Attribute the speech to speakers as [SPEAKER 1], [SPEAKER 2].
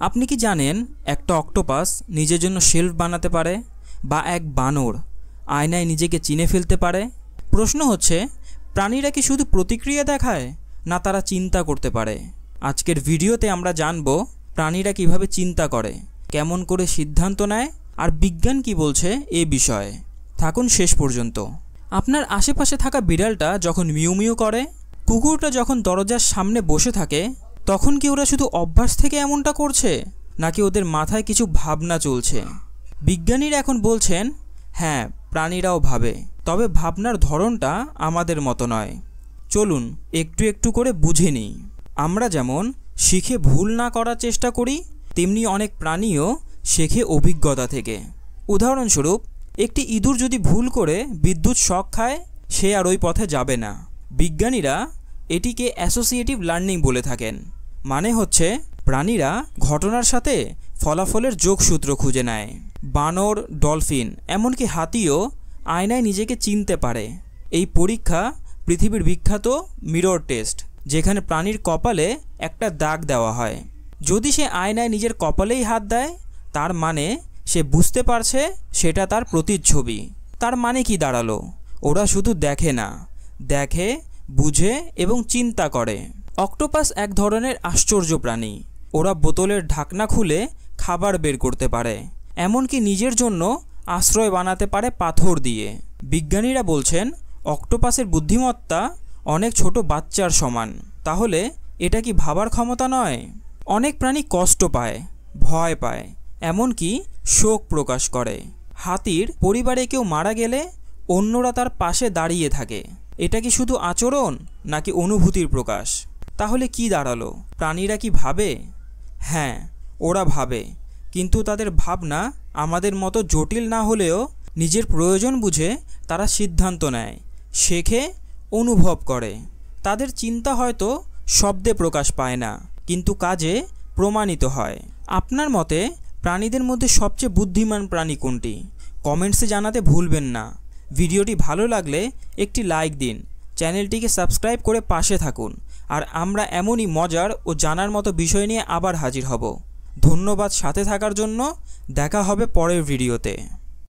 [SPEAKER 1] আপনি কি জানেন একটা অক্টোপাস নিজের জন্য শেলফ বানাতে পারে, বা এক বানর আয়নায় নিজেকে চিনে ফেলতে পারে? প্রশ্ন হচ্ছে, প্রাণীরা কি শুধু প্রতিক্রিয়া দেখায়, না তারা চিন্তা করতে পারে? আজকের ভিডিওতে আমরা জানব প্রাণীরা কিভাবে চিন্তা করে, কেমন করে সিদ্ধান্ত নেয়, আর বিজ্ঞান কি বলছে এ বিষয়ে। থাকুন শেষ পর্যন্ত। আপনার আশেপাশে থাকা বিড়ালটা যখন মিউ মিউ করে, কুকুরটা যখন দরজার সামনে বসে থাকে, তখন কি ওরা শুধু অভ্যাস থেকে এমনটা করছে, নাকি ওদের মাথায় কিছু ভাবনা চলছে? বিজ্ঞানীরা এখন বলছেন, হ্যাঁ, প্রাণীরাও ভাবে, তবে ভাবনার ধরনটা আমাদের মতো নয়। চলুন একটু একটু করে বুঝে নিই। আমরা যেমন শিখে ভুল না করার চেষ্টা করি, তেমনি অনেক প্রাণীও শেখে অভিজ্ঞতা থেকে। উদাহরণস্বরূপ, একটি ইঁদুর যদি ভুল করে বিদ্যুৎ শক খায়, সে আর ওই পথে যাবে না। বিজ্ঞানীরা এটিকে অ্যাসোসিয়েটিভ লার্নিং বলে থাকেন। মানে হচ্ছে, প্রাণীরা ঘটনার সাথে ফলাফলের যোগসূত্র খুঁজে নেয়। বানর, ডলফিন, এমনকি হাতিও আয়নায় নিজেকে চিনতে পারে। এই পরীক্ষা পৃথিবীর বিখ্যাত মিরর টেস্ট, যেখানে প্রাণীর কপালে একটা দাগ দেওয়া হয়। যদি সে আয়নায় নিজের কপালেই হাত দেয়, তার মানে সে বুঝতে পারছে সেটা তার প্রতিচ্ছবি। তার মানে কি দাঁড়ালো? ওরা শুধু দেখে না, দেখে, বুঝে এবং চিন্তা করে। অক্টোপাস এক ধরনের আশ্চর্য প্রাণী। ওরা বোতলের ঢাকনা খুলে খাবার বের করতে পারে, এমনকি নিজের জন্য আশ্রয় বানাতে পারে পাথর দিয়ে। বিজ্ঞানীরা বলছেন, অক্টোপাসের বুদ্ধিমত্তা অনেক ছোট বাচ্চার সমান। তাহলে এটা কি ভাবার ক্ষমতা নয়? অনেক প্রাণী কষ্ট পায়, ভয় পায়, এমনকি শোক প্রকাশ করে। হাতির পরিবারে কেউ মারা গেলে অন্যরা তার পাশে দাঁড়িয়ে থাকে। এটা কি শুধু আচরণ, নাকি অনুভূতির প্রকাশ? তাহলে কি দাঁড়ালো? প্রাণীরা কি ভাবে? হ্যাঁ, ওরা ভাবে, কিন্তু তাদের ভাবনা আমাদের মতো জটিল না হলেও নিজের প্রয়োজন বুঝে তারা সিদ্ধান্ত নেয়, শেখে, অনুভব করে। তাদের চিন্তা হয়তো শব্দে প্রকাশ পায় না, কিন্তু কাজে প্রমাণিত হয়। আপনার মতে প্রাণীদের মধ্যে সবচেয়ে বুদ্ধিমান প্রাণী কোনটি? কমেন্টসে জানাতে ভুলবেন না। ভিডিওটি ভালো লাগলে একটি লাইক দিন, চ্যানেলটিকে সাবস্ক্রাইব করে পাশে থাকুন। আর আমরা এমনই মজার ও জানার মতো বিষয় নিয়ে আবার হাজির হব। ধন্যবাদ সাথে থাকার জন্য। দেখা হবে পরের ভিডিওতে।